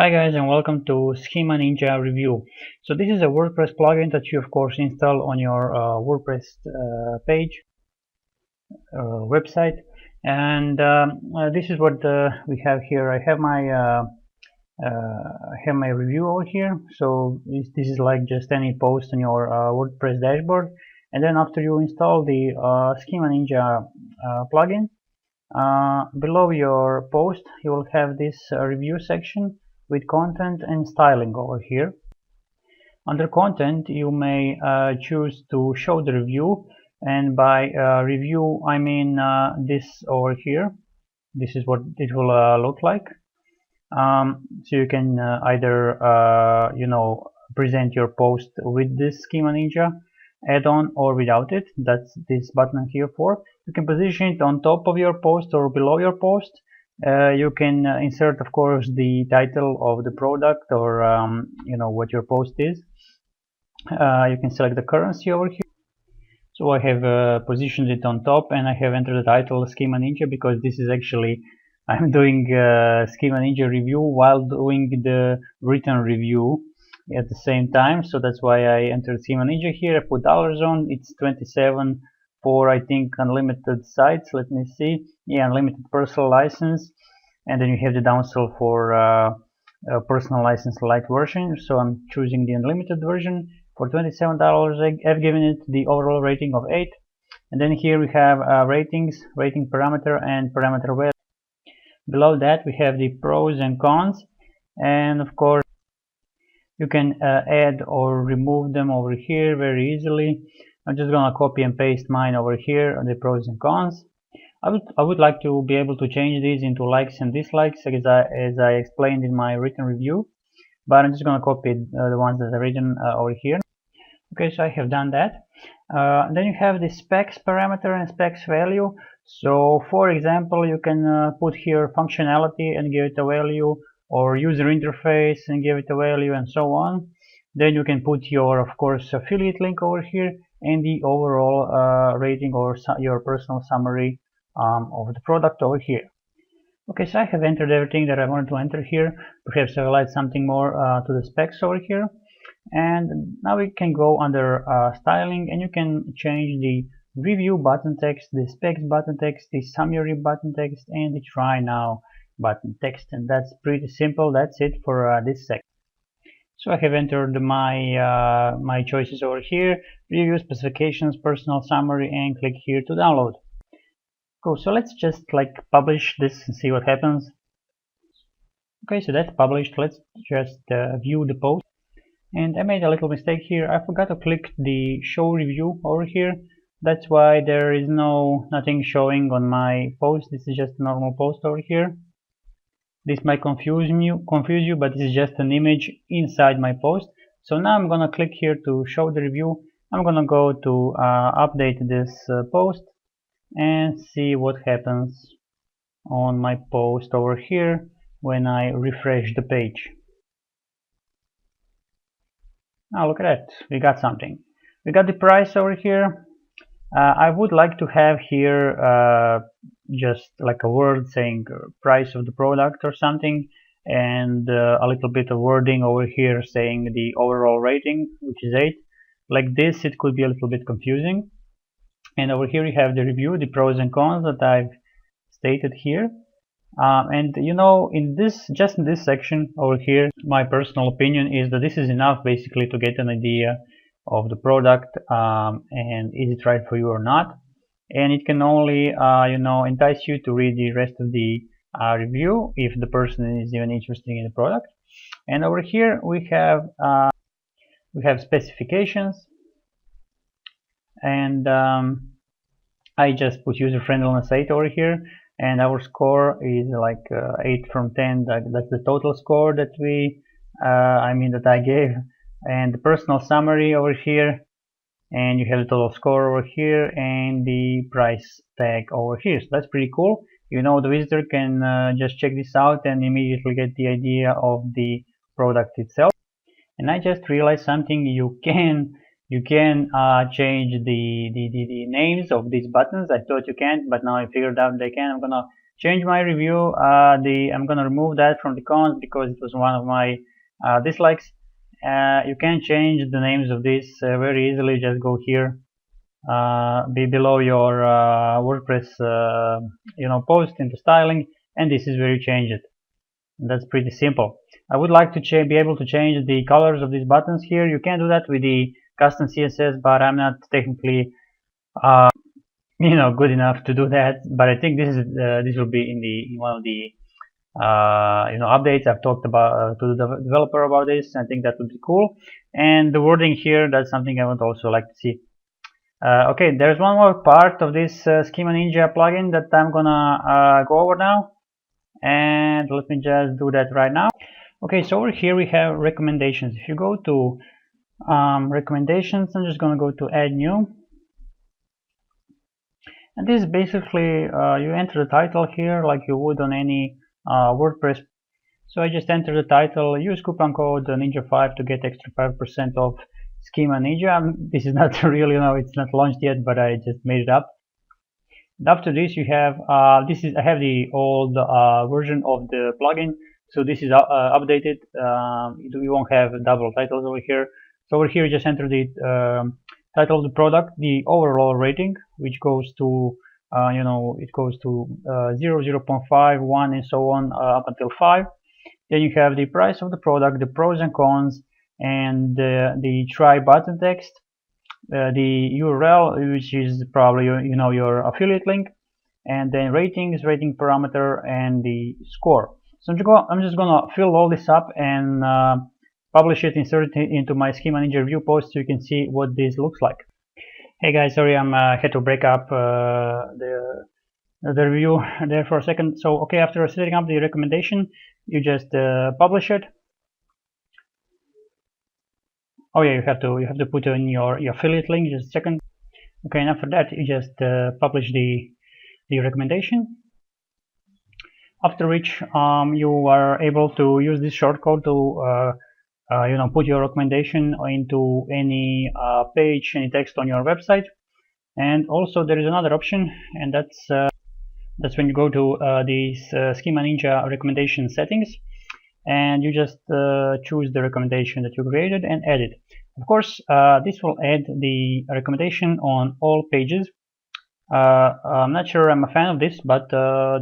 Hi guys, and welcome to Schemaninja review. So this is a WordPress plugin that you of course install on your WordPress page website, and this is what we have here. I have my review over here. So this is like just any post on your WordPress dashboard, and then after you install the Schemaninja plugin, below your post you will have this review section with content and styling over here. Under content you may choose to show the review, and by review I mean this over here. This is what it will look like. So you can either present your post with this Schemaninja add-on or without it. That's this button here for. You can position it on top of your post or below your post. You can insert, of course, the title of the product or what your post is. You can select the currency over here. So I have positioned it on top, and I have entered the title Schemaninja because this is actually I'm doing Schemaninja review while doing the written review at the same time. So that's why I entered Schemaninja here. I put $on. It's 27 for I think unlimited sites. Let me see. Yeah, unlimited personal license, and then you have the downsell for personal license light version. So I'm choosing the unlimited version for $27. I've given it the overall rating of 8, and then here we have ratings, rating parameter, and parameter value. Below that we have the pros and cons, and of course you can add or remove them over here very easily. I'm just gonna copy and paste mine over here on the pros and cons. I would like to be able to change these into likes and dislikes as I explained in my written review, but I'm just gonna copy the ones that are written over here. Okay, so I have done that. Then you have the specs parameter and specs value. So for example, you can put here functionality and give it a value, or user interface and give it a value, and so on. Then you can put your, of course, affiliate link over here, and the overall rating or your personal summary of the product over here. Okay, so I have entered everything that I wanted to enter here. Perhaps I will add something more to the specs over here. And now we can go under styling, and you can change the review button text, the specs button text, the summary button text, and the try now button text. And that's pretty simple. That's it for this section. So I have entered my choices over here: review, specifications, personal summary, and click here to download. Cool. So let's just like publish this and see what happens. Okay, so that's published. Let's just view the post. And I made a little mistake here. I forgot to click the show review over here. That's why there is nothing showing on my post. This is just a normal post over here. This might confuse you, but this is just an image inside my post. So now I'm gonna click here to show the review. I'm gonna go to update this post and see what happens on my post over here when I refresh the page. Now look at that, we got something. We got the price over here. I would like to have here just like a word saying price of the product or something, and a little bit of wording over here saying the overall rating, which is 8. Like this, it could be a little bit confusing. And over here you have the review, the pros and cons that I've stated here. And in this section over here, my personal opinion is that this is enough basically to get an idea of the product, and is it right for you or not. And it can only entice you to read the rest of the review if the person is even interested in the product. And over here we have specifications, and I just put user friendliness 8 over here, and our score is like 8 from 10. That's the total score that that I gave. And the personal summary over here, and you have the total score over here, and the price tag over here. So that's pretty cool. The visitor can just check this out and immediately get the idea of the product itself. And I just realized something. You can change the names of these buttons. I thought you can't, but now I figured out they can. I'm gonna change my review. I'm gonna remove that from the cons because it was one of my dislikes. You can change the names of this very easily. Just go here, be below your WordPress post into styling, and this is where you change it. That's pretty simple. I would like to be able to change the colors of these buttons here. You can do that with the custom CSS, but I'm not technically good enough to do that. But I think this will be in one of the updates. I've talked about to the developer about this. I think that would be cool. And the wording here, that's something I would also like to see. Okay, there's one more part of this Schemaninja plugin that I'm gonna go over now, and let me just do that right now. Okay, so over here we have recommendations. If you go to recommendations, I'm just gonna go to add new, and this is basically you enter the title here like you would on any WordPress. So I just enter the title, use coupon code Ninja5 to get extra 5% off Schemaninja. This is not really, it's not launched yet, but I just made it up. And after this, you have I have the old version of the plugin, so this is updated. You won't have double titles over here. So over here, you just enter the title of the product, the overall rating, which goes to it goes to 0, 0.5, 1, and so on up until 5. Then you have the price of the product, the pros and cons, and the try button text, the URL, which is probably your affiliate link, and then ratings, rating parameter, and the score. So I'm just gonna fill all this up and publish it, insert it into my Schemaninja review post so you can see what this looks like. Hey guys, sorry, I had to break up the review there for a second. So okay, after setting up the recommendation, you just publish it. Oh yeah, you have to put in your affiliate link. Just a second. Okay, and after that, you just publish the recommendation. After which you are able to use this shortcode to put your recommendation into any page, any text on your website. And also there is another option, and that's when you go to these Schemaninja recommendation settings, and you just choose the recommendation that you created and add it. Of course, this will add the recommendation on all pages. I'm not sure I'm a fan of this, but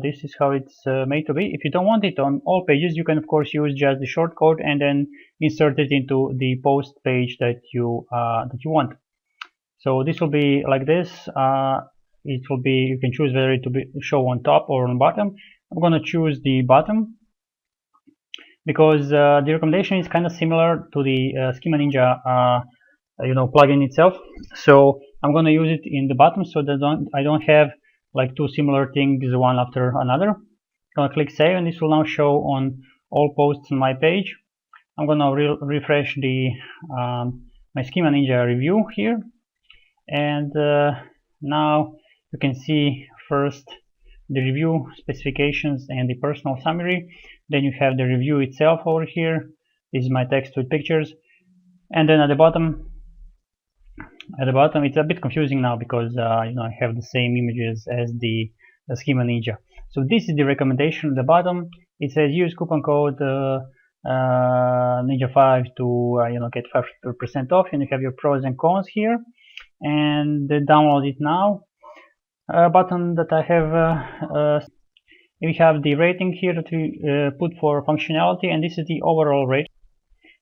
this is how it's made to be. If you don't want it on all pages, you can of course use just the shortcode and then insert it into the post page that you want. So this will be like this. It will be, you can choose whether it to be show on top or on bottom. I'm going to choose the bottom because the recommendation is kind of similar to the Schemaninja plugin itself. So I'm going to use it in the bottom so that I don't have like two similar things one after another. I'm going to click save, and this will now show on all posts on my page. I'm going to refresh the my Schemaninja review here, and now you can see first the review specifications and the personal summary. Then you have the review itself over here. This is my text with pictures, and then at the bottom it's a bit confusing now because I have the same images as the Schemaninja. So this is the recommendation at the bottom. It says use coupon code Ninja5 to get 5% off, and you have your pros and cons here, and download it now button that I have. We have the rating here that we put for functionality, and this is the overall rating.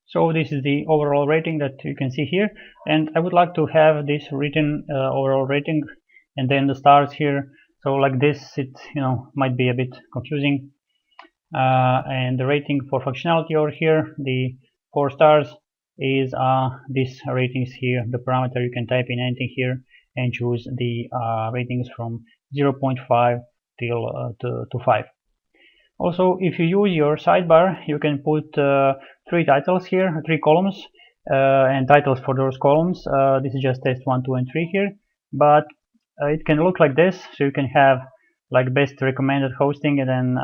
So this is the overall rating that you can see here, and I would like to have this written overall rating and then the stars here. So like this, it might be a bit confusing. And the rating for functionality over here, the 4 stars, is this ratings here. The parameter, you can type in anything here and choose the ratings from 0.5 till to 5. Also, if you use your sidebar, you can put 3 titles here, 3 columns, and titles for those columns. This is just test 1, 2, and 3 here, but it can look like this. So you can have like best recommended hosting, and then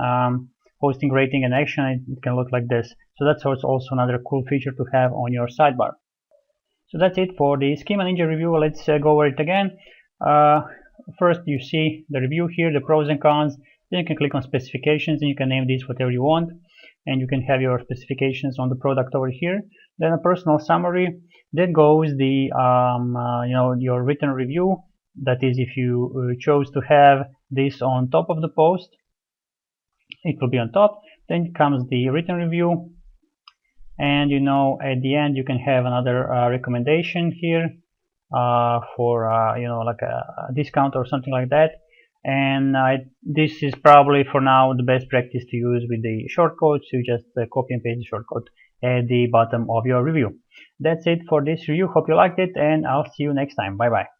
hosting rating and action. It can look like this. So that's also another cool feature to have on your sidebar. So that's it for the Schemaninja review. Let's go over it again. First, you see the review here, the pros and cons. Then you can click on specifications and you can name this whatever you want, and you can have your specifications on the product over here. Then a personal summary, that goes the your written review. That is, if you chose to have this on top of the post, it will be on top. Then comes the written review, and at the end you can have another recommendation here for like a discount or something like that. And this is probably for now the best practice to use with the shortcodes. You just copy and paste the shortcode at the bottom of your review. That's it for this review. Hope you liked it, and I'll see you next time. Bye bye.